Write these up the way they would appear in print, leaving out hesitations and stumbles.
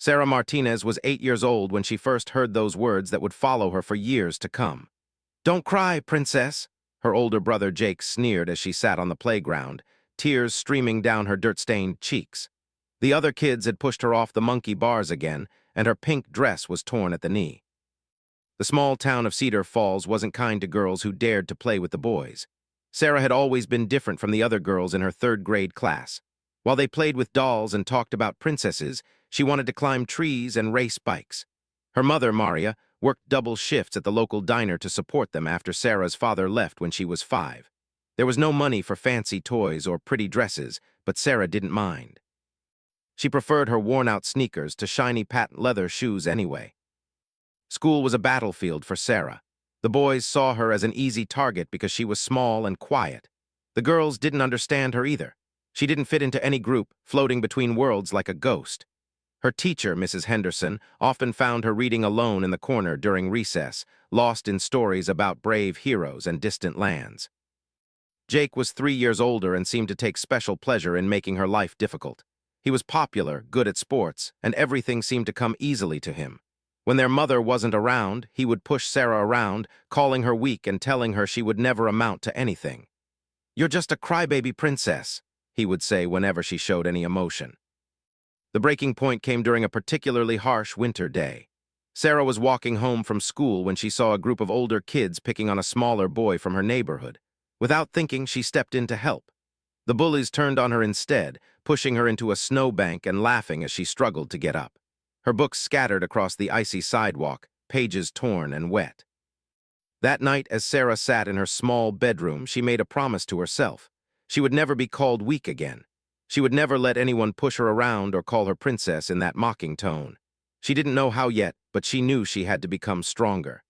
Sarah Martinez was 8 years old when she first heard those words that would follow her for years to come. "Don't cry, princess," her older brother Jake sneered as she sat on the playground, tears streaming down her dirt-stained cheeks. The other kids had pushed her off the monkey bars again, and her pink dress was torn at the knee. The small town of Cedar Falls wasn't kind to girls who dared to play with the boys. Sarah had always been different from the other girls in her third-grade class. While they played with dolls and talked about princesses, she wanted to climb trees and race bikes. Her mother, Maria, worked double shifts at the local diner to support them after Sarah's father left when she was 5. There was no money for fancy toys or pretty dresses, but Sarah didn't mind. She preferred her worn-out sneakers to shiny patent leather shoes anyway. School was a battlefield for Sarah. The boys saw her as an easy target because she was small and quiet. The girls didn't understand her either. She didn't fit into any group, floating between worlds like a ghost. Her teacher, Mrs. Henderson, often found her reading alone in the corner during recess, lost in stories about brave heroes and distant lands. Jake was 3 years older and seemed to take special pleasure in making her life difficult. He was popular, good at sports, and everything seemed to come easily to him. When their mother wasn't around, he would push Sarah around, calling her weak and telling her she would never amount to anything. "You're just a crybaby princess," he would say whenever she showed any emotion. The breaking point came during a particularly harsh winter day. Sarah was walking home from school when she saw a group of older kids picking on a smaller boy from her neighborhood. Without thinking, she stepped in to help. The bullies turned on her instead, pushing her into a snowbank and laughing as she struggled to get up. Her books scattered across the icy sidewalk, pages torn and wet. That night, as Sarah sat in her small bedroom, she made a promise to herself. She would never be called weak again. She would never let anyone push her around or call her princess in that mocking tone. She didn't know how yet, but she knew she had to become stronger.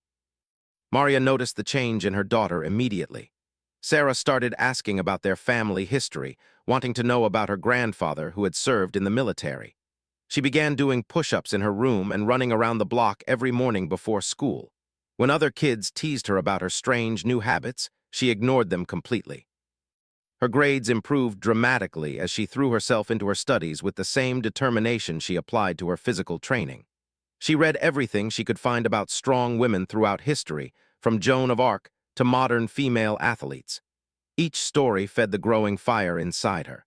Maria noticed the change in her daughter immediately. Sarah started asking about their family history, wanting to know about her grandfather who had served in the military. She began doing push-ups in her room and running around the block every morning before school. When other kids teased her about her strange new habits, she ignored them completely. Her grades improved dramatically as she threw herself into her studies with the same determination she applied to her physical training. She read everything she could find about strong women throughout history, from Joan of Arc to modern female athletes. Each story fed the growing fire inside her.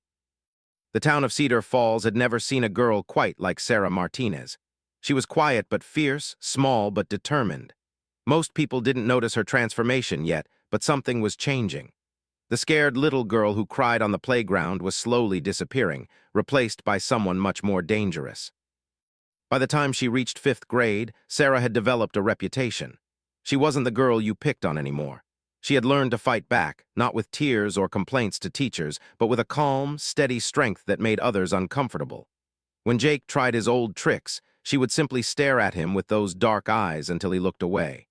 The town of Cedar Falls had never seen a girl quite like Sarah Martinez. She was quiet but fierce, small but determined. Most people didn't notice her transformation yet, but something was changing. The scared little girl who cried on the playground was slowly disappearing, replaced by someone much more dangerous. By the time she reached 5th grade, Sarah had developed a reputation. She wasn't the girl you picked on anymore. She had learned to fight back, not with tears or complaints to teachers, but with a calm, steady strength that made others uncomfortable. When Jake tried his old tricks, she would simply stare at him with those dark eyes until he looked away.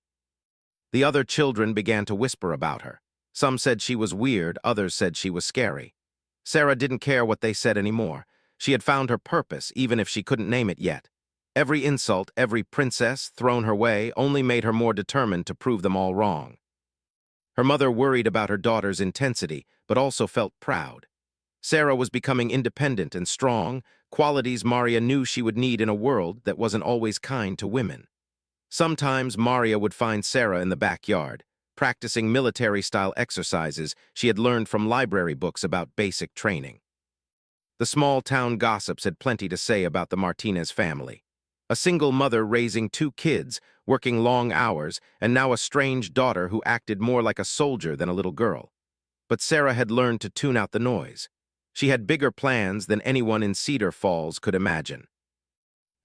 The other children began to whisper about her. Some said she was weird, others said she was scary. Sarah didn't care what they said anymore. She had found her purpose, even if she couldn't name it yet. Every insult, every princess thrown her way only made her more determined to prove them all wrong. Her mother worried about her daughter's intensity, but also felt proud. Sarah was becoming independent and strong, qualities Maria knew she would need in a world that wasn't always kind to women. Sometimes Maria would find Sarah in the backyard, practicing military-style exercises she had learned from library books about basic training. The small-town gossips had plenty to say about the Martinez family. A single mother raising 2 kids, working long hours, and now a strange daughter who acted more like a soldier than a little girl. But Sarah had learned to tune out the noise. She had bigger plans than anyone in Cedar Falls could imagine.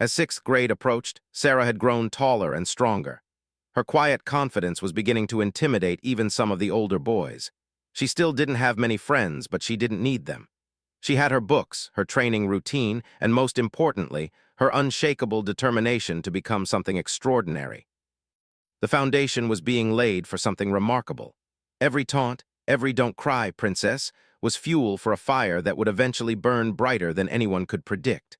As 6th grade approached, Sarah had grown taller and stronger. Her quiet confidence was beginning to intimidate even some of the older boys. She still didn't have many friends, but she didn't need them. She had her books, her training routine, and most importantly, her unshakable determination to become something extraordinary. The foundation was being laid for something remarkable. Every taunt, every "don't cry, princess," was fuel for a fire that would eventually burn brighter than anyone could predict.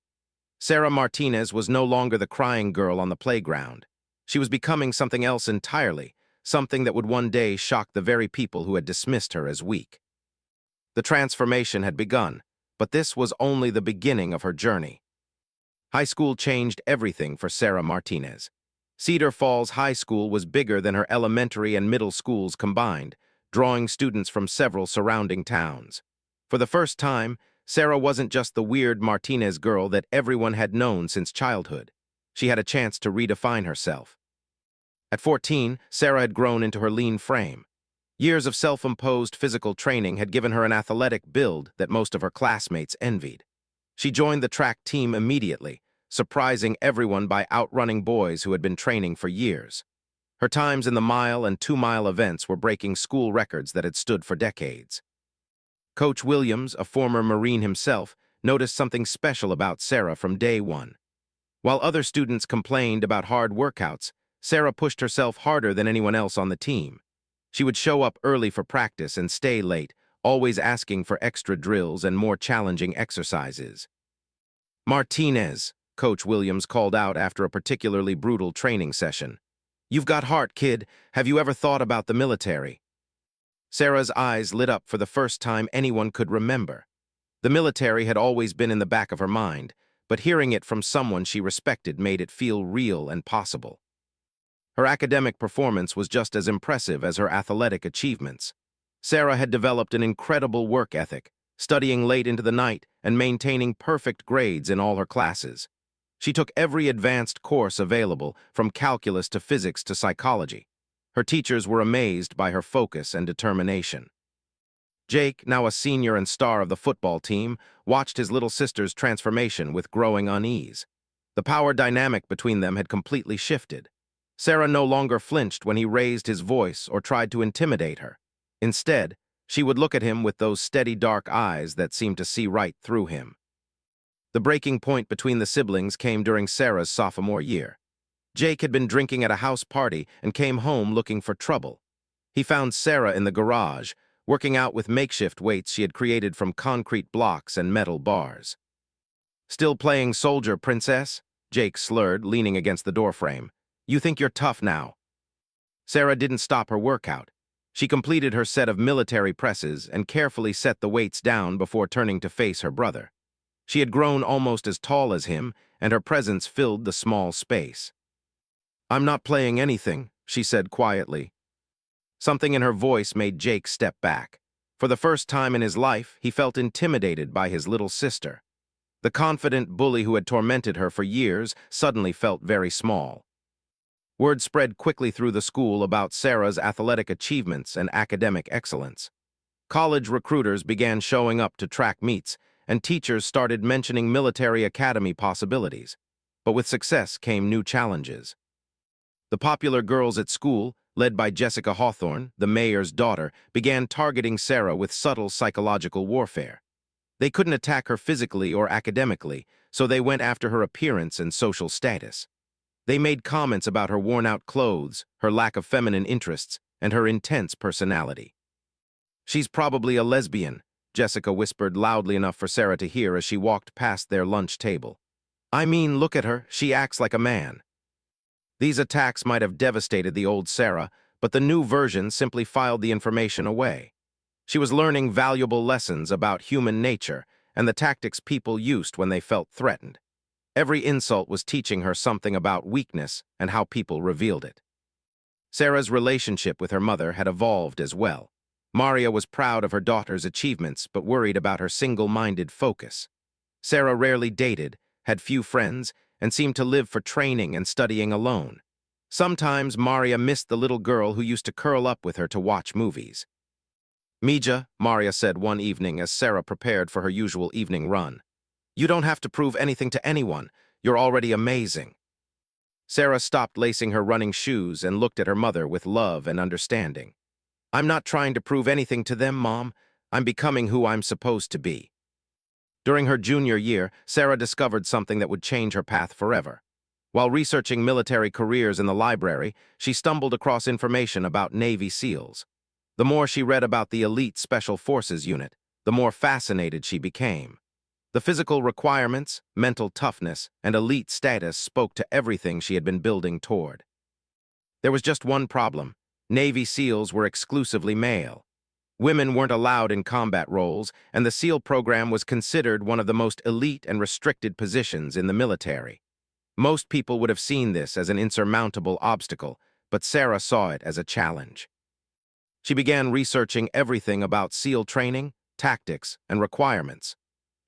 Sarah Martinez was no longer the crying girl on the playground. She was becoming something else entirely, something that would one day shock the very people who had dismissed her as weak. The transformation had begun, but this was only the beginning of her journey. High school changed everything for Sarah Martinez. Cedar Falls High School was bigger than her elementary and middle schools combined, drawing students from several surrounding towns. For the first time, Sarah wasn't just the weird Martinez girl that everyone had known since childhood. She had a chance to redefine herself. At 14, Sarah had grown into her lean frame. Years of self-imposed physical training had given her an athletic build that most of her classmates envied. She joined the track team immediately, surprising everyone by outrunning boys who had been training for years. Her times in the mile and 2-mile events were breaking school records that had stood for decades. Coach Williams, a former Marine himself, noticed something special about Sarah from day one. While other students complained about hard workouts, Sarah pushed herself harder than anyone else on the team. She would show up early for practice and stay late, always asking for extra drills and more challenging exercises. "Martinez," Coach Williams called out after a particularly brutal training session. "You've got heart, kid. Have you ever thought about the military?" Sarah's eyes lit up for the first time anyone could remember. The military had always been in the back of her mind, but hearing it from someone she respected made it feel real and possible. Her academic performance was just as impressive as her athletic achievements. Sarah had developed an incredible work ethic, studying late into the night and maintaining perfect grades in all her classes. She took every advanced course available, from calculus to physics to psychology. Her teachers were amazed by her focus and determination. Jake, now a senior and star of the football team, watched his little sister's transformation with growing unease. The power dynamic between them had completely shifted. Sarah no longer flinched when he raised his voice or tried to intimidate her. Instead, she would look at him with those steady dark eyes that seemed to see right through him. The breaking point between the siblings came during Sarah's sophomore year. Jake had been drinking at a house party and came home looking for trouble. He found Sarah in the garage, working out with makeshift weights she had created from concrete blocks and metal bars. "Still playing soldier, princess?" Jake slurred, leaning against the doorframe. "You think you're tough now?" Sarah didn't stop her workout. She completed her set of military presses and carefully set the weights down before turning to face her brother. She had grown almost as tall as him, and her presence filled the small space. "I'm not playing anything," she said quietly. Something in her voice made Jake step back. For the first time in his life, he felt intimidated by his little sister. The confident bully who had tormented her for years suddenly felt very small. Word spread quickly through the school about Sarah's athletic achievements and academic excellence. College recruiters began showing up to track meets, and teachers started mentioning military academy possibilities. But with success came new challenges. The popular girls at school, led by Jessica Hawthorne, the mayor's daughter, began targeting Sarah with subtle psychological warfare. They couldn't attack her physically or academically, so they went after her appearance and social status. They made comments about her worn-out clothes, her lack of feminine interests, and her intense personality. "She's probably a lesbian," Jessica whispered loudly enough for Sarah to hear as she walked past their lunch table. "I mean, look at her, she acts like a man." These attacks might have devastated the old Sarah, but the new version simply filed the information away. She was learning valuable lessons about human nature and the tactics people used when they felt threatened. Every insult was teaching her something about weakness and how people revealed it. Sarah's relationship with her mother had evolved as well. Maria was proud of her daughter's achievements but worried about her single-minded focus. Sarah rarely dated, had few friends, and seemed to live for training and studying alone. Sometimes Maria missed the little girl who used to curl up with her to watch movies. "Mija," Maria said one evening as Sarah prepared for her usual evening run, "you don't have to prove anything to anyone. You're already amazing." Sarah stopped lacing her running shoes and looked at her mother with love and understanding. "I'm not trying to prove anything to them, Mom. I'm becoming who I'm supposed to be." During her junior year, Sarah discovered something that would change her path forever. While researching military careers in the library, she stumbled across information about Navy SEALs. The more she read about the elite Special Forces unit, the more fascinated she became. The physical requirements, mental toughness, and elite status spoke to everything she had been building toward. There was just one problem. Navy SEALs were exclusively male. Women weren't allowed in combat roles, and the SEAL program was considered one of the most elite and restricted positions in the military. Most people would have seen this as an insurmountable obstacle, but Sarah saw it as a challenge. She began researching everything about SEAL training, tactics, and requirements.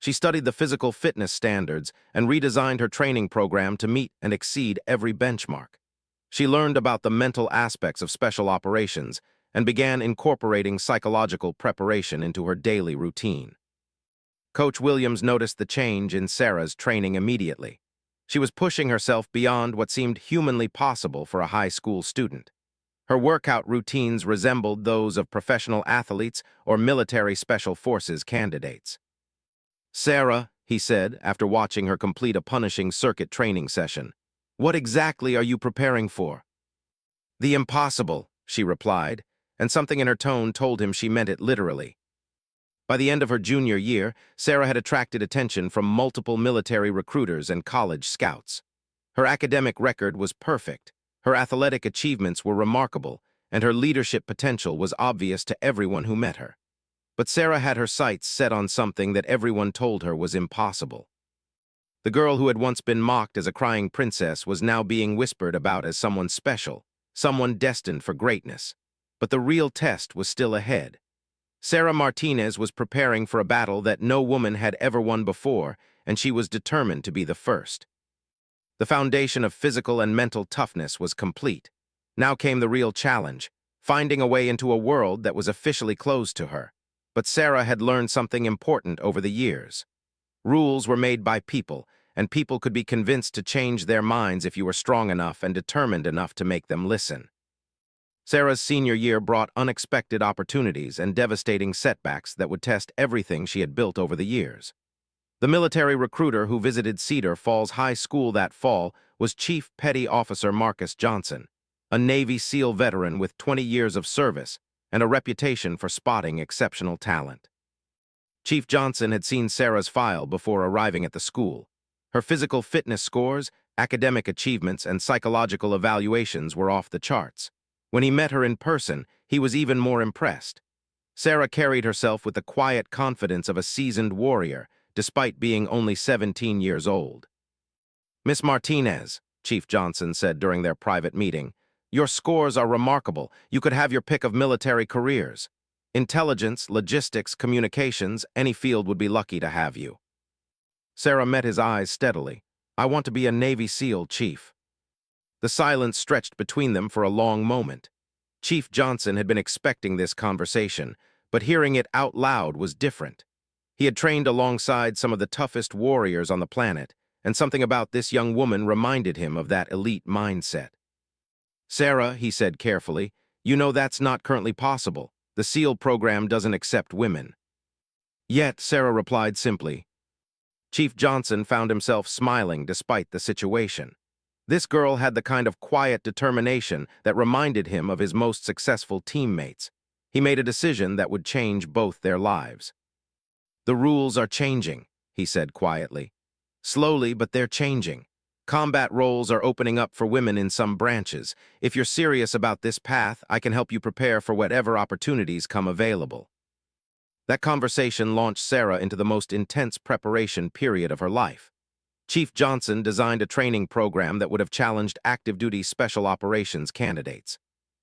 She studied the physical fitness standards and redesigned her training program to meet and exceed every benchmark. She learned about the mental aspects of special operations and began incorporating psychological preparation into her daily routine. Coach Williams noticed the change in Sarah's training immediately. She was pushing herself beyond what seemed humanly possible for a high school student. Her workout routines resembled those of professional athletes or military special forces candidates. "Sarah," he said, after watching her complete a punishing circuit training session, "what exactly are you preparing for?" "The impossible," she replied, and something in her tone told him she meant it literally. By the end of her junior year, Sarah had attracted attention from multiple military recruiters and college scouts. Her academic record was perfect, her athletic achievements were remarkable, and her leadership potential was obvious to everyone who met her. But Sarah had her sights set on something that everyone told her was impossible. The girl who had once been mocked as a crying princess was now being whispered about as someone special, someone destined for greatness. But the real test was still ahead. Sarah Martinez was preparing for a battle that no woman had ever won before, and she was determined to be the first. The foundation of physical and mental toughness was complete. Now came the real challenge, finding a way into a world that was officially closed to her. But Sarah had learned something important over the years. Rules were made by people, and people could be convinced to change their minds if you were strong enough and determined enough to make them listen. Sarah's senior year brought unexpected opportunities and devastating setbacks that would test everything she had built over the years. The military recruiter who visited Cedar Falls High School that fall was Chief Petty Officer Marcus Johnson, a Navy SEAL veteran with 20 years of service and a reputation for spotting exceptional talent. Chief Johnson had seen Sarah's file before arriving at the school. Her physical fitness scores, academic achievements, and psychological evaluations were off the charts. When he met her in person, he was even more impressed. Sarah carried herself with the quiet confidence of a seasoned warrior, despite being only 17 years old. "Miss Martinez," Chief Johnson said during their private meeting, "your scores are remarkable. You could have your pick of military careers. Intelligence, logistics, communications, any field would be lucky to have you." Sarah met his eyes steadily. "I want to be a Navy SEAL, Chief." The silence stretched between them for a long moment. Chief Johnson had been expecting this conversation, but hearing it out loud was different. He had trained alongside some of the toughest warriors on the planet, and something about this young woman reminded him of that elite mindset. "Sarah," he said carefully, "you know that's not currently possible. The SEAL program doesn't accept women." "Yet," Sarah replied simply. Chief Johnson found himself smiling despite the situation. This girl had the kind of quiet determination that reminded him of his most successful teammates. He made a decision that would change both their lives. "The rules are changing," he said quietly. "Slowly, but they're changing. Combat roles are opening up for women in some branches. If you're serious about this path, I can help you prepare for whatever opportunities come available." That conversation launched Sarah into the most intense preparation period of her life. Chief Johnson designed a training program that would have challenged active-duty special operations candidates.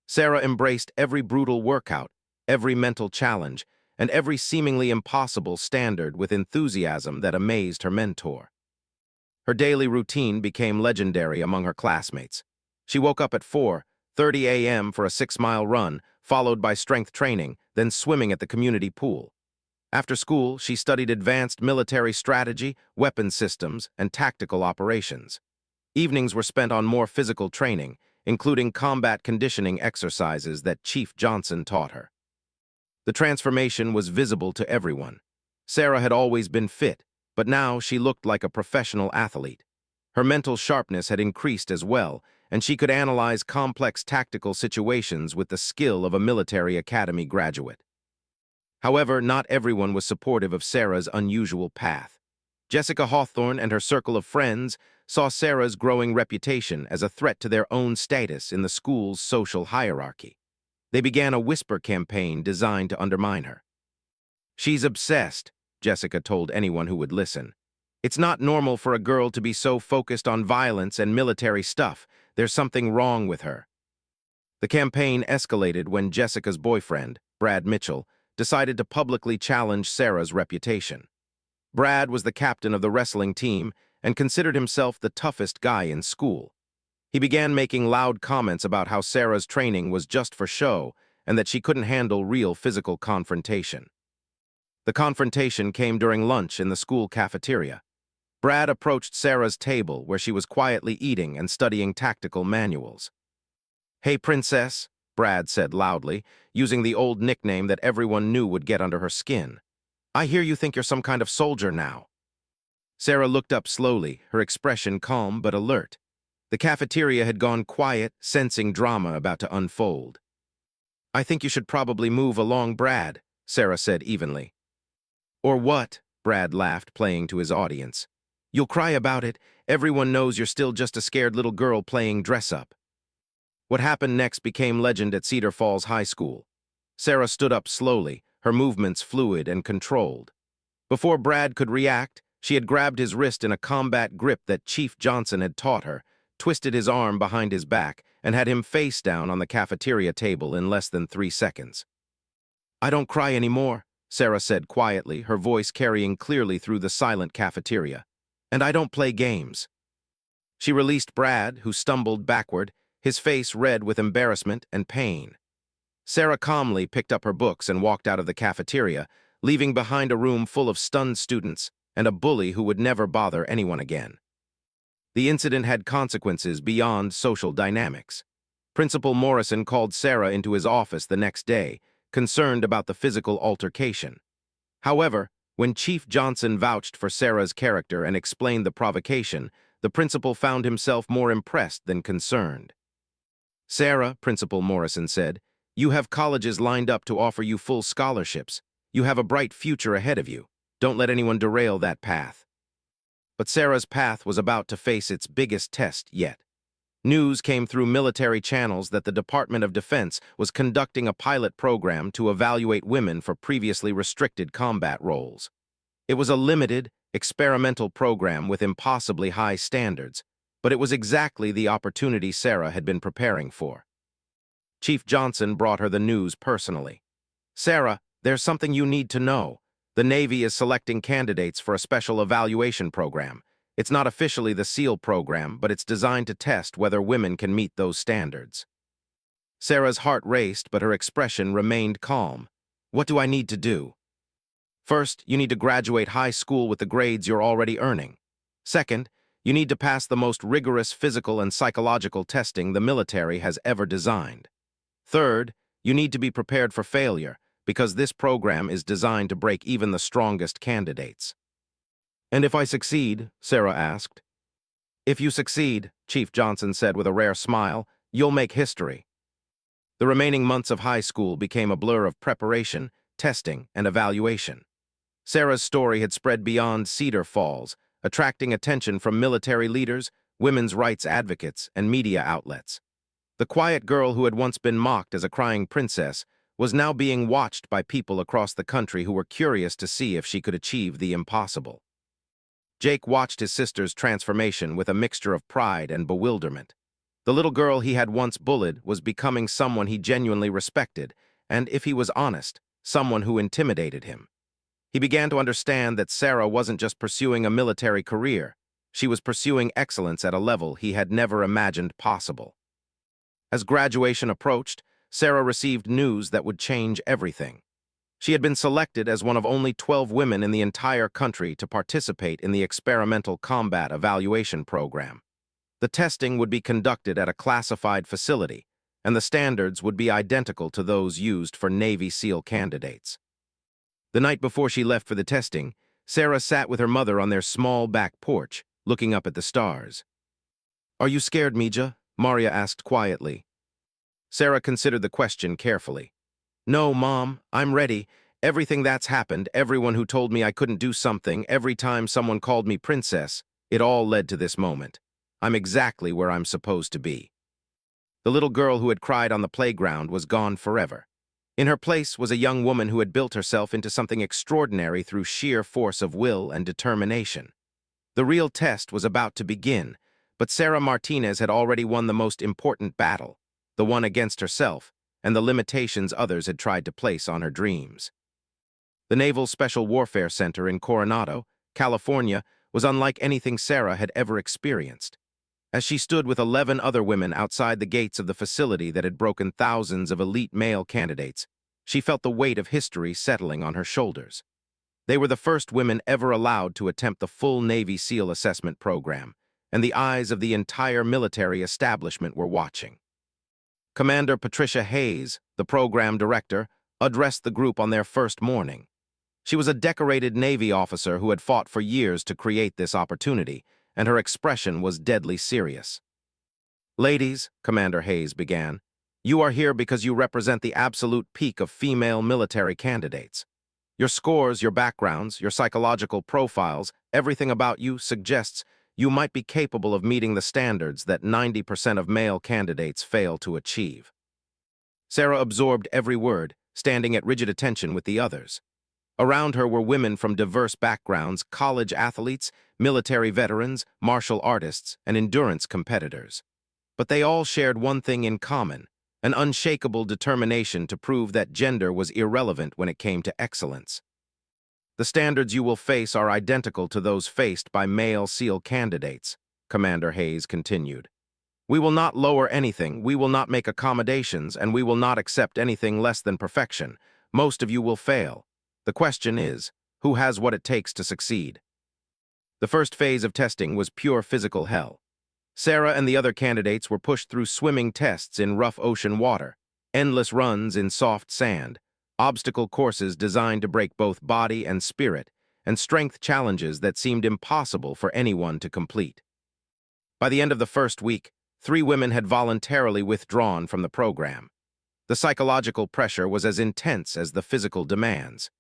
Sarah embraced every brutal workout, every mental challenge, and every seemingly impossible standard with enthusiasm that amazed her mentor. Her daily routine became legendary among her classmates. She woke up at 4:30 a.m. for a 6-mile run, followed by strength training, then swimming at the community pool. After school, she studied advanced military strategy, weapon systems, and tactical operations. Evenings were spent on more physical training, including combat conditioning exercises that Chief Johnson taught her. The transformation was visible to everyone. Sarah had always been fit, but now she looked like a professional athlete. Her mental sharpness had increased as well, and she could analyze complex tactical situations with the skill of a military academy graduate. However, not everyone was supportive of Sarah's unusual path. Jessica Hawthorne and her circle of friends saw Sarah's growing reputation as a threat to their own status in the school's social hierarchy. They began a whisper campaign designed to undermine her. "She's obsessed," Jessica told anyone who would listen. "It's not normal for a girl to be so focused on violence and military stuff. There's something wrong with her." The campaign escalated when Jessica's boyfriend, Brad Mitchell, decided to publicly challenge Sarah's reputation. Brad was the captain of the wrestling team and considered himself the toughest guy in school. He began making loud comments about how Sarah's training was just for show and that she couldn't handle real physical confrontation. The confrontation came during lunch in the school cafeteria. Brad approached Sarah's table where she was quietly eating and studying tactical manuals. "Hey, princess," Brad said loudly, using the old nickname that everyone knew would get under her skin. "I hear you think you're some kind of soldier now." Sarah looked up slowly, her expression calm but alert. The cafeteria had gone quiet, sensing drama about to unfold. "I think you should probably move along, Brad," Sarah said evenly. "Or what?" Brad laughed, playing to his audience. "You'll cry about it. Everyone knows you're still just a scared little girl playing dress-up." What happened next became legend at Cedar Falls High School. Sarah stood up slowly, her movements fluid and controlled. Before Brad could react, she had grabbed his wrist in a combat grip that Chief Johnson had taught her, twisted his arm behind his back, and had him face down on the cafeteria table in less than 3 seconds. "I don't cry anymore," Sarah said quietly, her voice carrying clearly through the silent cafeteria. "And I don't play games." She released Brad, who stumbled backward, his face red with embarrassment and pain. Sarah calmly picked up her books and walked out of the cafeteria, leaving behind a room full of stunned students and a bully who would never bother anyone again. The incident had consequences beyond social dynamics. Principal Morrison called Sarah into his office the next day, concerned about the physical altercation. However, when Chief Johnson vouched for Sarah's character and explained the provocation, the principal found himself more impressed than concerned. "Sarah," Principal Morrison said, "you have colleges lined up to offer you full scholarships. You have a bright future ahead of you. Don't let anyone derail that path." But Sarah's path was about to face its biggest test yet. News came through military channels that the Department of Defense was conducting a pilot program to evaluate women for previously restricted combat roles. It was a limited, experimental program with impossibly high standards, but it was exactly the opportunity Sarah had been preparing for. Chief Johnson brought her the news personally. "Sarah, there's something you need to know. The Navy is selecting candidates for a special evaluation program. It's not officially the SEAL program, but it's designed to test whether women can meet those standards." Sarah's heart raced, but her expression remained calm. "What do I need to do?" "First, you need to graduate high school with the grades you're already earning. Second, you need to pass the most rigorous physical and psychological testing the military has ever designed. Third, you need to be prepared for failure, because this program is designed to break even the strongest candidates." "And if I succeed?" Sarah asked. "If you succeed," Chief Johnson said with a rare smile, "you'll make history." The remaining months of high school became a blur of preparation, testing, and evaluation. Sarah's story had spread beyond Cedar Falls, attracting attention from military leaders, women's rights advocates, and media outlets. The quiet girl who had once been mocked as a crying princess was now being watched by people across the country who were curious to see if she could achieve the impossible. Jake watched his sister's transformation with a mixture of pride and bewilderment. The little girl he had once bullied was becoming someone he genuinely respected, and, if he was honest, someone who intimidated him. He began to understand that Sarah wasn't just pursuing a military career. She was pursuing excellence at a level he had never imagined possible. As graduation approached, Sarah received news that would change everything. She had been selected as one of only 12 women in the entire country to participate in the experimental combat evaluation program. The testing would be conducted at a classified facility, and the standards would be identical to those used for Navy SEAL candidates. The night before she left for the testing, Sarah sat with her mother on their small back porch, looking up at the stars. "Are you scared, Mija?" Maria asked quietly. Sarah considered the question carefully. "No, Mom, I'm ready. Everything that's happened, everyone who told me I couldn't do something, every time someone called me princess, it all led to this moment. I'm exactly where I'm supposed to be." The little girl who had cried on the playground was gone forever. In her place was a young woman who had built herself into something extraordinary through sheer force of will and determination. The real test was about to begin, but Sarah Martinez had already won the most important battle, the one against herself and the limitations others had tried to place on her dreams. The Naval Special Warfare Center in Coronado, California, was unlike anything Sarah had ever experienced. As she stood with 11 other women outside the gates of the facility that had broken thousands of elite male candidates, she felt the weight of history settling on her shoulders. They were the first women ever allowed to attempt the full Navy SEAL assessment program, and the eyes of the entire military establishment were watching. Commander Patricia Hayes, the program director, addressed the group on their first morning. She was a decorated Navy officer who had fought for years to create this opportunity, and her expression was deadly serious. "Ladies," Commander Hayes began, "you are here because you represent the absolute peak of female military candidates. Your scores, your backgrounds, your psychological profiles, everything about you suggests you might be capable of meeting the standards that 90% of male candidates fail to achieve." Sarah absorbed every word, standing at rigid attention with the others. Around her were women from diverse backgrounds, college athletes, military veterans, martial artists, and endurance competitors. But they all shared one thing in common, an unshakable determination to prove that gender was irrelevant when it came to excellence. "The standards you will face are identical to those faced by male SEAL candidates," Commander Hayes continued. "We will not lower anything, we will not make accommodations, and we will not accept anything less than perfection. Most of you will fail. The question is, who has what it takes to succeed?" The first phase of testing was pure physical hell. Sarah and the other candidates were pushed through swimming tests in rough ocean water, endless runs in soft sand, obstacle courses designed to break both body and spirit, and strength challenges that seemed impossible for anyone to complete. By the end of the first week, 3 women had voluntarily withdrawn from the program. The psychological pressure was as intense as the physical demands.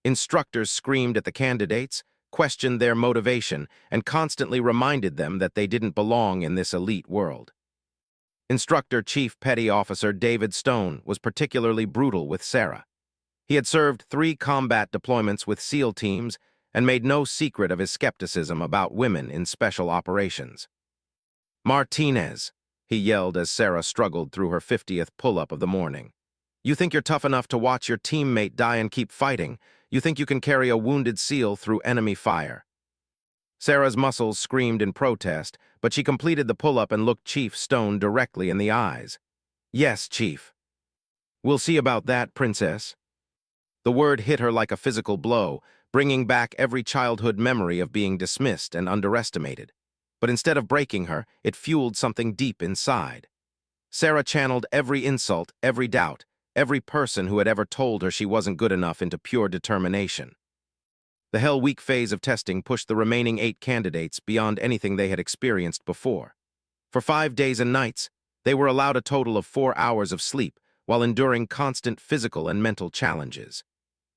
Instructors screamed at the candidates, questioned their motivation, and constantly reminded them that they didn't belong in this elite world. Instructor Chief Petty Officer David Stone was particularly brutal with Sarah. He had served 3 combat deployments with SEAL teams and made no secret of his skepticism about women in special operations. "Martinez," he yelled as Sarah struggled through her 50th pull-up of the morning. "You think you're tough enough to watch your teammate die and keep fighting? You think you can carry a wounded SEAL through enemy fire?" Sarah's muscles screamed in protest, but she completed the pull-up and looked Chief Stone directly in the eyes. "Yes, Chief." "We'll see about that, Princess." The word hit her like a physical blow, bringing back every childhood memory of being dismissed and underestimated. But instead of breaking her, it fueled something deep inside. Sarah channeled every insult, every doubt, every person who had ever told her she wasn't good enough into pure determination. The Hell Week phase of testing pushed the remaining 8 candidates beyond anything they had experienced before. For 5 days and nights, they were allowed a total of 4 hours of sleep while enduring constant physical and mental challenges.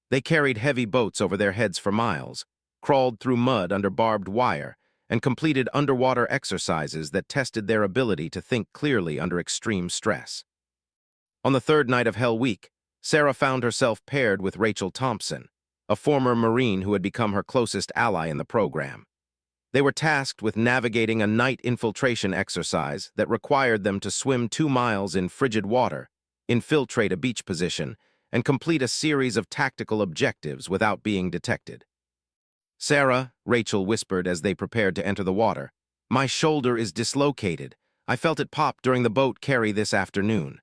They carried heavy boats over their heads for miles, crawled through mud under barbed wire, and completed underwater exercises that tested their ability to think clearly under extreme stress. On the 3rd night of Hell Week, Sarah found herself paired with Rachel Thompson, a former Marine who had become her closest ally in the program. They were tasked with navigating a night infiltration exercise that required them to swim 2 miles in frigid water, infiltrate a beach position, and complete a series of tactical objectives without being detected. "Sarah," Rachel whispered as they prepared to enter the water, "my shoulder is dislocated. I felt it pop during the boat carry this afternoon."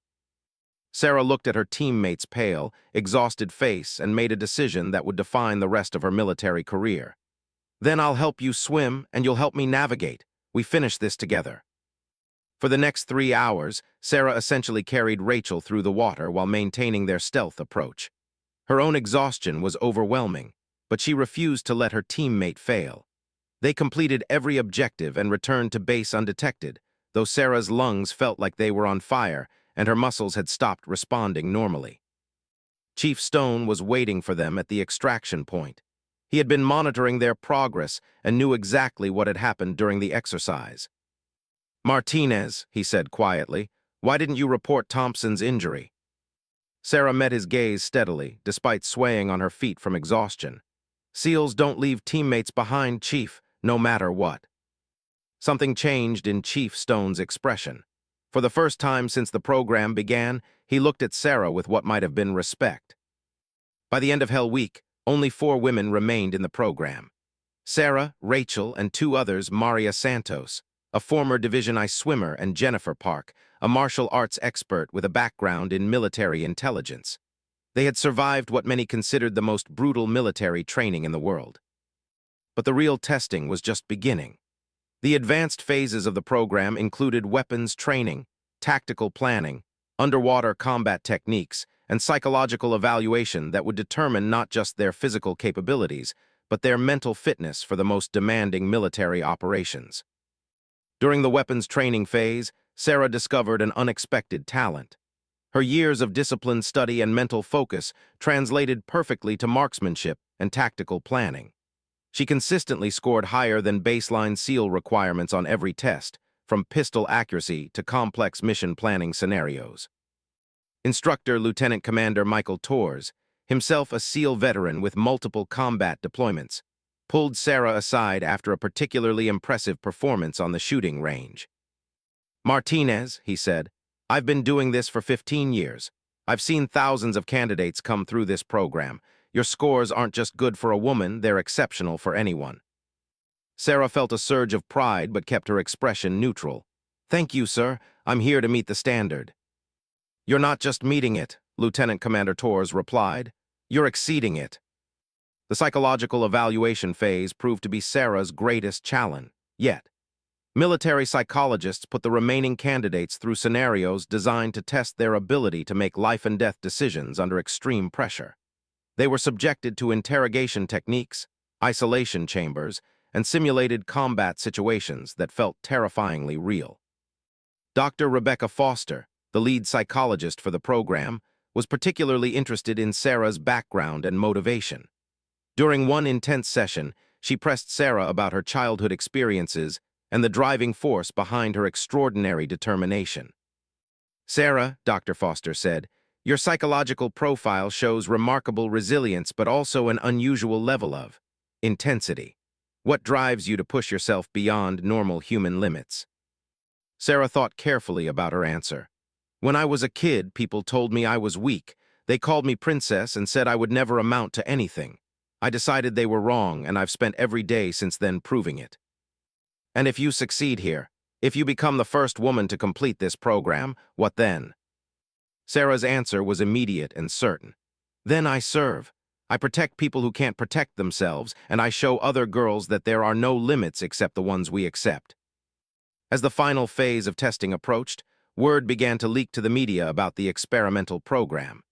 Sarah looked at her teammate's pale, exhausted face and made a decision that would define the rest of her military career. "Then I'll help you swim and you'll help me navigate. We finish this together." For the next 3 hours, Sarah essentially carried Rachel through the water while maintaining their stealth approach. Her own exhaustion was overwhelming, but she refused to let her teammate fail. They completed every objective and returned to base undetected, though Sarah's lungs felt like they were on fire and her muscles had stopped responding normally. Chief Stone was waiting for them at the extraction point. He had been monitoring their progress and knew exactly what had happened during the exercise. "Martinez," he said quietly, Why didn't you report Thompson's injury? Sarah met his gaze steadily, despite swaying on her feet from exhaustion. SEALs don't leave teammates behind, Chief, no matter what. Something changed in Chief Stone's expression. For the first time since the program began, he looked at Sarah with what might have been respect. By the end of Hell Week, only 4 women remained in the program. Sarah, Rachel, and 2 others, Maria Santos, a former Division I swimmer, and Jennifer Park, a martial arts expert with a background in military intelligence. They had survived what many considered the most brutal military training in the world. But the real testing was just beginning. The advanced phases of the program included weapons training, tactical planning, underwater combat techniques, and psychological evaluation that would determine not just their physical capabilities, but their mental fitness for the most demanding military operations. During the weapons training phase, Sarah discovered an unexpected talent. Her years of disciplined study and mental focus translated perfectly to marksmanship and tactical planning. She consistently scored higher than baseline SEAL requirements on every test, from pistol accuracy to complex mission planning scenarios. Instructor Lieutenant Commander Michael Torres, himself a SEAL veteran with multiple combat deployments, pulled Sarah aside after a particularly impressive performance on the shooting range. "Martinez," he said, "I've been doing this for 15 years. I've seen thousands of candidates come through this program. Your scores aren't just good for a woman, they're exceptional for anyone." Sarah felt a surge of pride but kept her expression neutral. "Thank you, sir. I'm here to meet the standard." "You're not just meeting it," Lieutenant Commander Torres replied. "You're exceeding it." The psychological evaluation phase proved to be Sarah's greatest challenge yet. Military psychologists put the remaining candidates through scenarios designed to test their ability to make life-and-death decisions under extreme pressure. They were subjected to interrogation techniques, isolation chambers, and simulated combat situations that felt terrifyingly real. Dr. Rebecca Foster, the lead psychologist for the program, was particularly interested in Sarah's background and motivation. During one intense session, she pressed Sarah about her childhood experiences and the driving force behind her extraordinary determination. "Sarah," Dr. Foster said, "your psychological profile shows remarkable resilience but also an unusual level of intensity. What drives you to push yourself beyond normal human limits?" Sarah thought carefully about her answer. "When I was a kid, people told me I was weak. They called me princess and said I would never amount to anything. I decided they were wrong, and I've spent every day since then proving it." "And if you succeed here, if you become the first woman to complete this program, what then?" Sarah's answer was immediate and certain. "Then I serve. I protect people who can't protect themselves, and I show other girls that there are no limits except the ones we accept." As the final phase of testing approached, word began to leak to the media about the experimental program.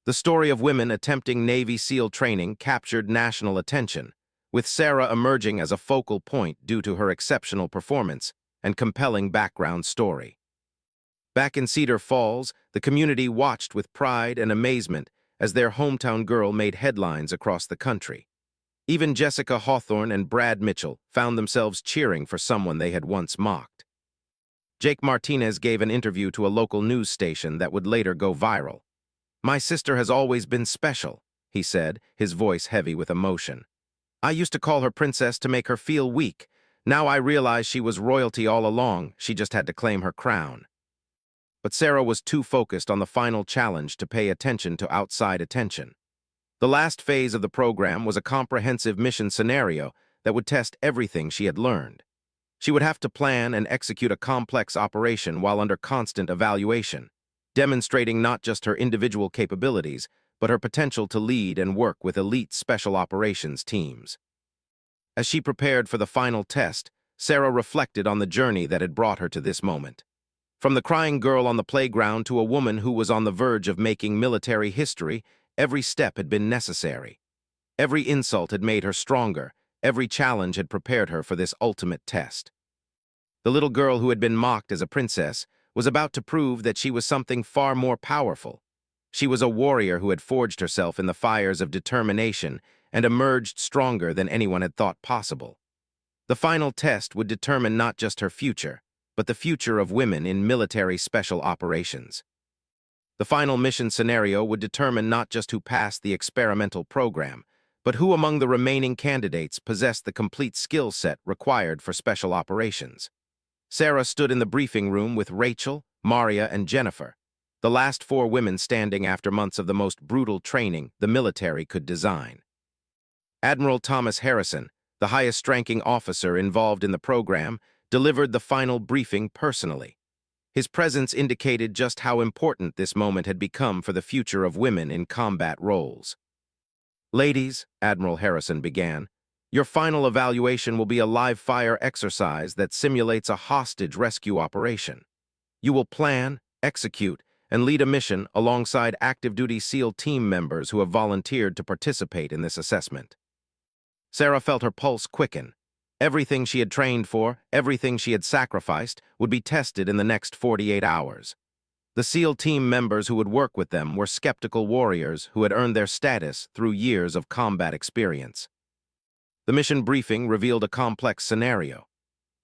The story of women attempting Navy SEAL training captured national attention, with Sarah emerging as a focal point due to her exceptional performance and compelling background story. Back in Cedar Falls, the community watched with pride and amazement as their hometown girl made headlines across the country. Even Jessica Hawthorne and Brad Mitchell found themselves cheering for someone they had once mocked. Jake Martinez gave an interview to a local news station that would later go viral. "My sister has always been special," he said, his voice heavy with emotion. "I used to call her princess to make her feel weak. Now I realize she was royalty all along, she just had to claim her crown." But Sarah was too focused on the final challenge to pay attention to outside attention. The last phase of the program was a comprehensive mission scenario that would test everything she had learned. She would have to plan and execute a complex operation while under constant evaluation, demonstrating not just her individual capabilities, but her potential to lead and work with elite special operations teams. As she prepared for the final test, Sarah reflected on the journey that had brought her to this moment. From the crying girl on the playground to a woman who was on the verge of making military history, every step had been necessary. Every insult had made her stronger. Every challenge had prepared her for this ultimate test. The little girl who had been mocked as a princess was about to prove that she was something far more powerful. She was a warrior who had forged herself in the fires of determination and emerged stronger than anyone had thought possible. The final test would determine not just her future, but the future of women in military special operations. The final mission scenario would determine not just who passed the experimental program, but who among the remaining candidates possessed the complete skill set required for special operations. Sarah stood in the briefing room with Rachel, Maria, and Jennifer, the last four women standing after months of the most brutal training the military could design. Admiral Thomas Harrison, the highest-ranking officer involved in the program, delivered the final briefing personally. His presence indicated just how important this moment had become for the future of women in combat roles. "Ladies," Admiral Harrison began, "your final evaluation will be a live-fire exercise that simulates a hostage rescue operation. You will plan, execute, and lead a mission alongside active-duty SEAL team members who have volunteered to participate in this assessment." Sarah felt her pulse quicken. Everything she had trained for, everything she had sacrificed, would be tested in the next 48 hours. The SEAL team members who would work with them were skeptical warriors who had earned their status through years of combat experience. The mission briefing revealed a complex scenario.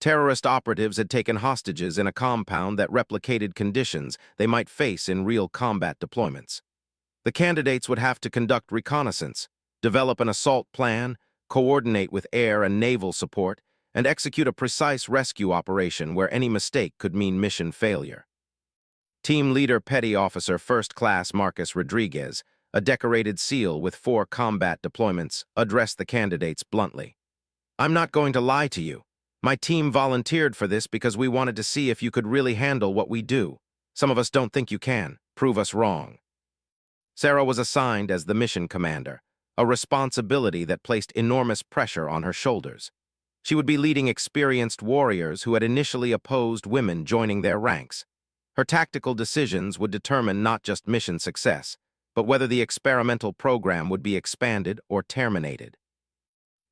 Terrorist operatives had taken hostages in a compound that replicated conditions they might face in real combat deployments. The candidates would have to conduct reconnaissance, develop an assault plan, coordinate with air and naval support, and execute a precise rescue operation where any mistake could mean mission failure. Team leader Petty Officer First Class Marcus Rodriguez, a decorated SEAL with 4 combat deployments, addressed the candidates bluntly. "I'm not going to lie to you. My team volunteered for this because we wanted to see if you could really handle what we do. Some of us don't think you can. Prove us wrong." Sarah was assigned as the mission commander, a responsibility that placed enormous pressure on her shoulders. She would be leading experienced warriors who had initially opposed women joining their ranks. Her tactical decisions would determine not just mission success, but whether the experimental program would be expanded or terminated.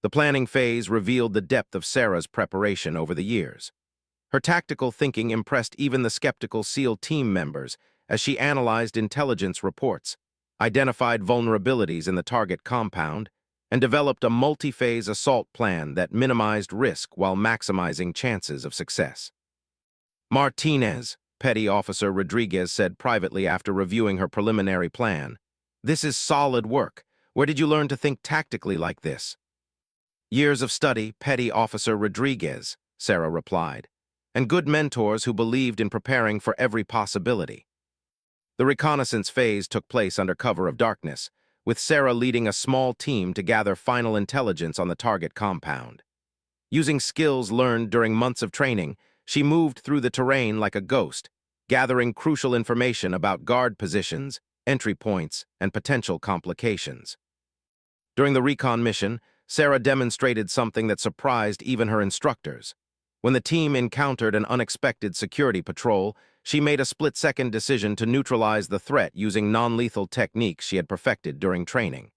The planning phase revealed the depth of Sarah's preparation over the years. Her tactical thinking impressed even the skeptical SEAL team members as she analyzed intelligence reports, identified vulnerabilities in the target compound, and developed a multi-phase assault plan that minimized risk while maximizing chances of success. "Martinez," Petty Officer Rodriguez said privately after reviewing her preliminary plan, "this is solid work. Where did you learn to think tactically like this?" "Years of study, Petty Officer Rodriguez," Sarah replied, "and good mentors who believed in preparing for every possibility." The reconnaissance phase took place under cover of darkness, with Sarah leading a small team to gather final intelligence on the target compound. Using skills learned during months of training, she moved through the terrain like a ghost, gathering crucial information about guard positions, entry points, and potential complications. During the recon mission, Sarah demonstrated something that surprised even her instructors. When the team encountered an unexpected security patrol, she made a split-second decision to neutralize the threat using non-lethal techniques she had perfected during training.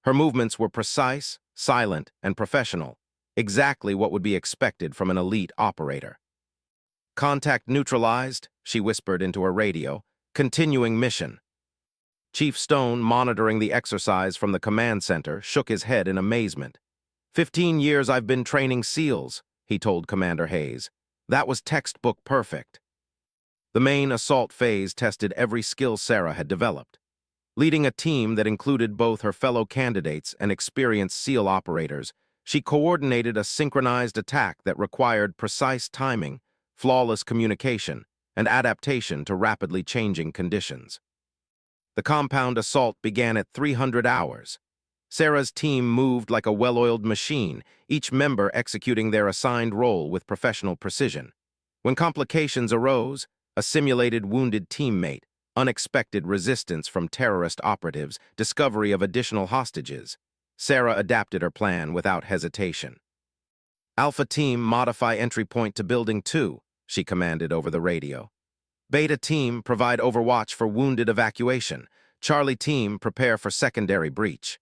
Her movements were precise, silent, and professional, exactly what would be expected from an elite operator. "Contact neutralized," she whispered into her radio, "continuing mission." Chief Stone, monitoring the exercise from the command center, shook his head in amazement. "15 years I've been training SEALs," he told Commander Hayes. "That was textbook perfect." The main assault phase tested every skill Sarah had developed. Leading a team that included both her fellow candidates and experienced SEAL operators, she coordinated a synchronized attack that required precise timing, flawless communication, and adaptation to rapidly changing conditions. The compound assault began at 300 hours. Sarah's team moved like a well-oiled machine, each member executing their assigned role with professional precision. When complications arose, a simulated wounded teammate, unexpected resistance from terrorist operatives, discovery of additional hostages, Sarah adapted her plan without hesitation. "Alpha Team, modify entry point to Building 2, she commanded over the radio. "Beta Team, provide overwatch for wounded evacuation. Charlie Team, prepare for secondary breach."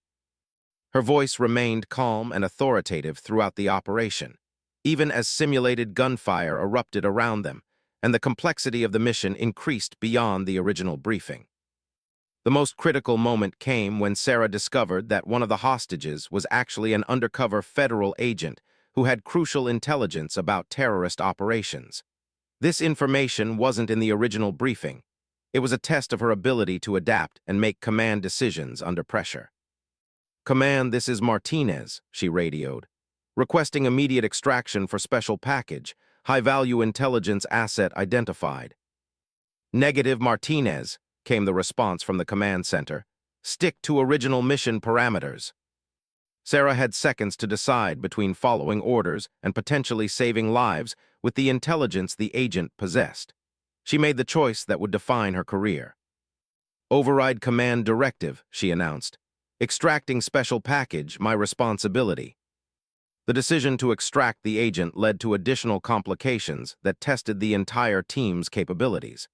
Her voice remained calm and authoritative throughout the operation, even as simulated gunfire erupted around them, and the complexity of the mission increased beyond the original briefing. The most critical moment came when Sarah discovered that one of the hostages was actually an undercover federal agent who had crucial intelligence about terrorist operations. This information wasn't in the original briefing. It was a test of her ability to adapt and make command decisions under pressure. "Command, this is Martinez," she radioed. "Requesting immediate extraction for special package. High-value intelligence asset identified." "Negative, Martinez," came the response from the command center. "Stick to original mission parameters." Sarah had seconds to decide between following orders and potentially saving lives with the intelligence the agent possessed. She made the choice that would define her career. "Override command directive," she announced. "Extracting special package, my responsibility." The decision to extract the agent led to additional complications that tested the entire team's capabilities.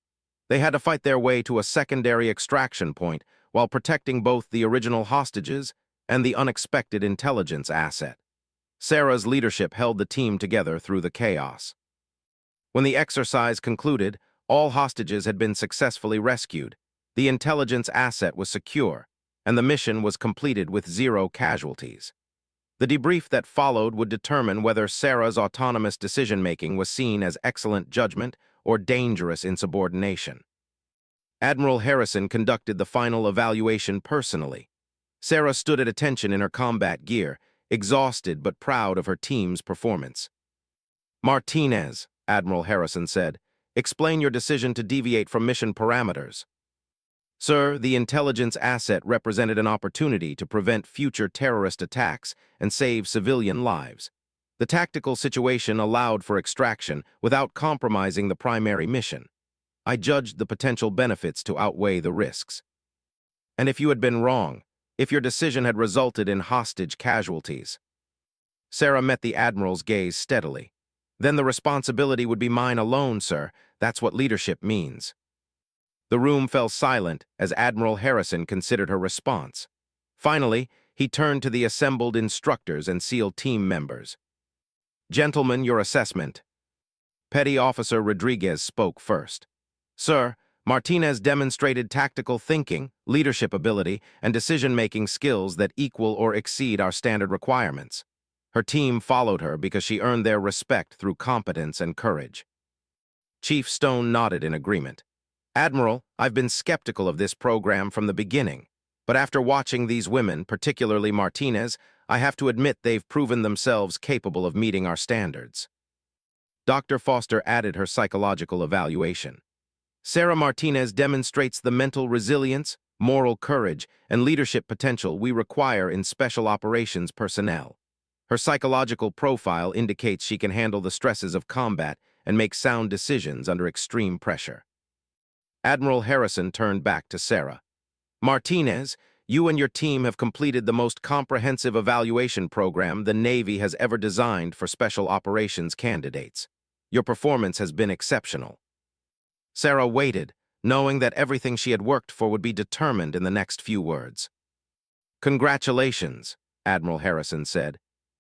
They had to fight their way to a secondary extraction point while protecting both the original hostages and the unexpected intelligence asset. Sarah's leadership held the team together through the chaos. When the exercise concluded, all hostages had been successfully rescued, the intelligence asset was secure, and the mission was completed with 0 casualties. The debrief that followed would determine whether Sarah's autonomous decision-making was seen as excellent judgment or dangerous insubordination. Admiral Harrison conducted the final evaluation personally. Sarah stood at attention in her combat gear, exhausted but proud of her team's performance. "Martinez," Admiral Harrison said, "explain your decision to deviate from mission parameters." "Sir, the intelligence asset represented an opportunity to prevent future terrorist attacks and save civilian lives. The tactical situation allowed for extraction without compromising the primary mission. I judged the potential benefits to outweigh the risks." "And if you had been wrong, if your decision had resulted in hostage casualties?" Sarah met the Admiral's gaze steadily. "Then the responsibility would be mine alone, sir. That's what leadership means." The room fell silent as Admiral Harrison considered her response. Finally, he turned to the assembled instructors and SEAL team members. "Gentlemen, your assessment." Petty Officer Rodriguez spoke first. "Sir, Martinez demonstrated tactical thinking, leadership ability, and decision-making skills that equal or exceed our standard requirements. Her team followed her because she earned their respect through competence and courage." Chief Stone nodded in agreement. "Admiral, I've been skeptical of this program from the beginning, but after watching these women, particularly Martinez, I have to admit they've proven themselves capable of meeting our standards." Dr. Foster added her psychological evaluation. "Sarah Martinez demonstrates the mental resilience, moral courage, and leadership potential we require in special operations personnel. Her psychological profile indicates she can handle the stresses of combat and make sound decisions under extreme pressure." Admiral Harrison turned back to Sarah. "Martinez, you and your team have completed the most comprehensive evaluation program the Navy has ever designed for special operations candidates. Your performance has been exceptional." Sarah waited, knowing that everything she had worked for would be determined in the next few words. "Congratulations," Admiral Harrison said.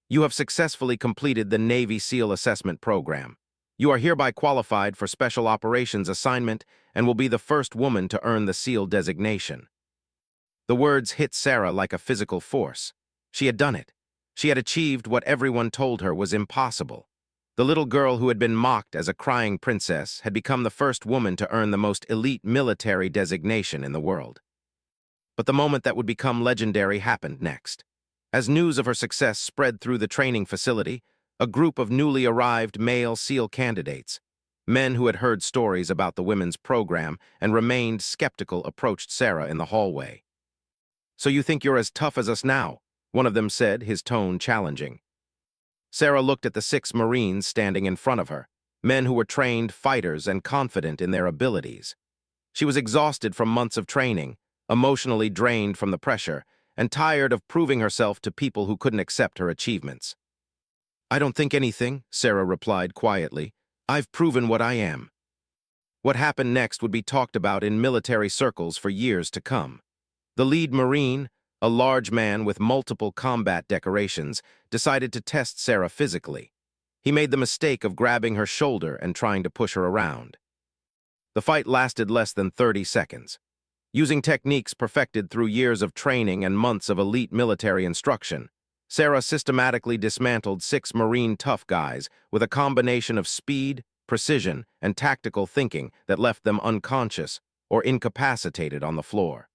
"You have successfully completed the Navy SEAL assessment program. You are hereby qualified for Special Operations assignment and will be the first woman to earn the SEAL designation." The words hit Sarah like a physical force. She had done it. She had achieved what everyone told her was impossible. The little girl who had been mocked as a crying princess had become the first woman to earn the most elite military designation in the world. But the moment that would become legendary happened next. As news of her success spread through the training facility, a group of newly arrived male SEAL candidates, men who had heard stories about the women's program and remained skeptical, approached Sarah in the hallway. "So you think you're as tough as us now?" one of them said, his tone challenging. Sarah looked at the 6 Marines standing in front of her, men who were trained fighters and confident in their abilities. She was exhausted from months of training, emotionally drained from the pressure, and tired of proving herself to people who couldn't accept her achievements. "I don't think anything," Sarah replied quietly. "I've proven what I am." What happened next would be talked about in military circles for years to come. The lead Marine, a large man with multiple combat decorations, decided to test Sarah physically. He made the mistake of grabbing her shoulder and trying to push her around. The fight lasted less than 30 seconds. Using techniques perfected through years of training and months of elite military instruction, Sarah systematically dismantled 6 Marine tough guys with a combination of speed, precision, and tactical thinking that left them unconscious or incapacitated on the floor.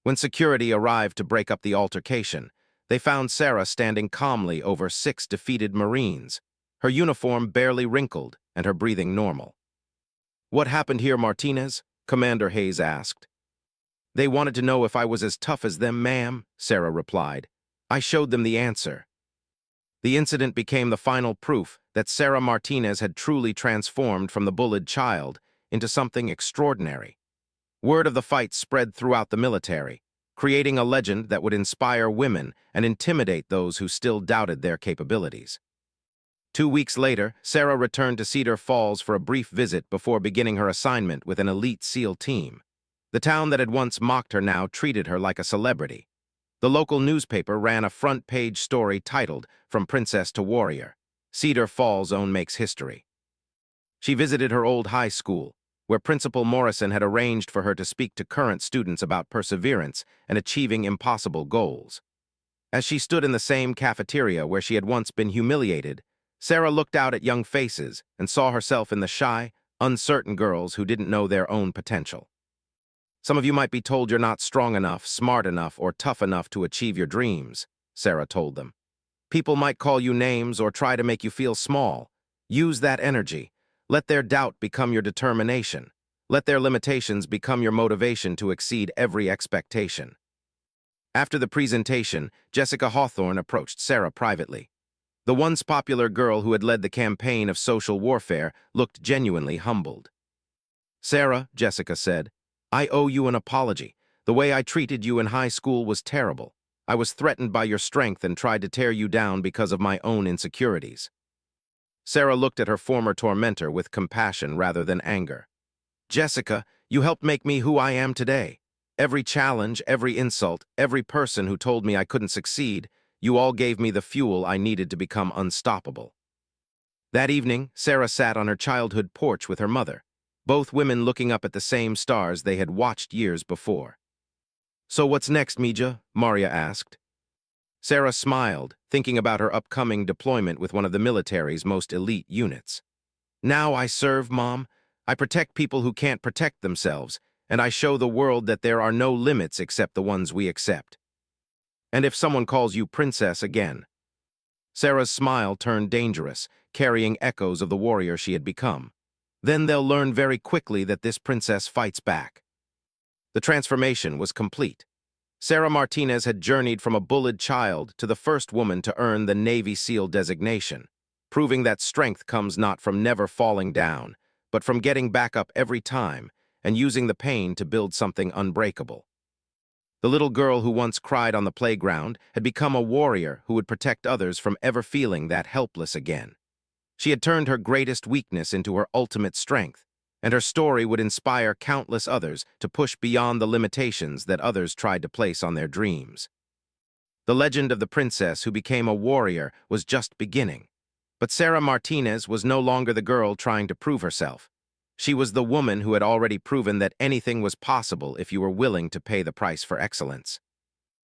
When security arrived to break up the altercation, they found Sarah standing calmly over 6 defeated Marines, her uniform barely wrinkled and her breathing normal. "What happened here, Martinez?" Commander Hayes asked. "They wanted to know if I was as tough as them, ma'am," Sarah replied. "I showed them the answer." The incident became the final proof that Sarah Martinez had truly transformed from the bullied child into something extraordinary. Word of the fight spread throughout the military, creating a legend that would inspire women and intimidate those who still doubted their capabilities. 2 weeks later, Sarah returned to Cedar Falls for a brief visit before beginning her assignment with an elite SEAL team. The town that had once mocked her now treated her like a celebrity. The local newspaper ran a front-page story titled, "From Princess to Warrior. Cedar Falls' own makes history." She visited her old high school, where Principal Morrison had arranged for her to speak to current students about perseverance and achieving impossible goals. As she stood in the same cafeteria where she had once been humiliated, Sarah looked out at young faces and saw herself in the shy, uncertain girls who didn't know their own potential. "Some of you might be told you're not strong enough, smart enough, or tough enough to achieve your dreams," Sarah told them. "People might call you names or try to make you feel small. Use that energy. Let their doubt become your determination. Let their limitations become your motivation to exceed every expectation." After the presentation, Jessica Hawthorne approached Sarah privately. The once popular girl who had led the campaign of social warfare looked genuinely humbled. "Sarah," Jessica said, "I owe you an apology. The way I treated you in high school was terrible. I was threatened by your strength and tried to tear you down because of my own insecurities." Sarah looked at her former tormentor with compassion rather than anger. "Jessica, you helped make me who I am today. Every challenge, every insult, every person who told me I couldn't succeed, you all gave me the fuel I needed to become unstoppable." That evening, Sarah sat on her childhood porch with her mother, both women looking up at the same stars they had watched years before. "So what's next, Mija?" Maria asked. Sarah smiled, thinking about her upcoming deployment with one of the military's most elite units. "Now I serve, Mom. I protect people who can't protect themselves, and I show the world that there are no limits except the ones we accept. And if someone calls you princess again." Sarah's smile turned dangerous, carrying echoes of the warrior she had become. "Then they'll learn very quickly that this princess fights back." The transformation was complete. Sarah Martinez had journeyed from a bullied child to the first woman to earn the Navy SEAL designation, proving that strength comes not from never falling down, but from getting back up every time and using the pain to build something unbreakable. The little girl who once cried on the playground had become a warrior who would protect others from ever feeling that helpless again. She had turned her greatest weakness into her ultimate strength, and her story would inspire countless others to push beyond the limitations that others tried to place on their dreams. The legend of the princess who became a warrior was just beginning, but Sarah Martinez was no longer the girl trying to prove herself. She was the woman who had already proven that anything was possible if you were willing to pay the price for excellence.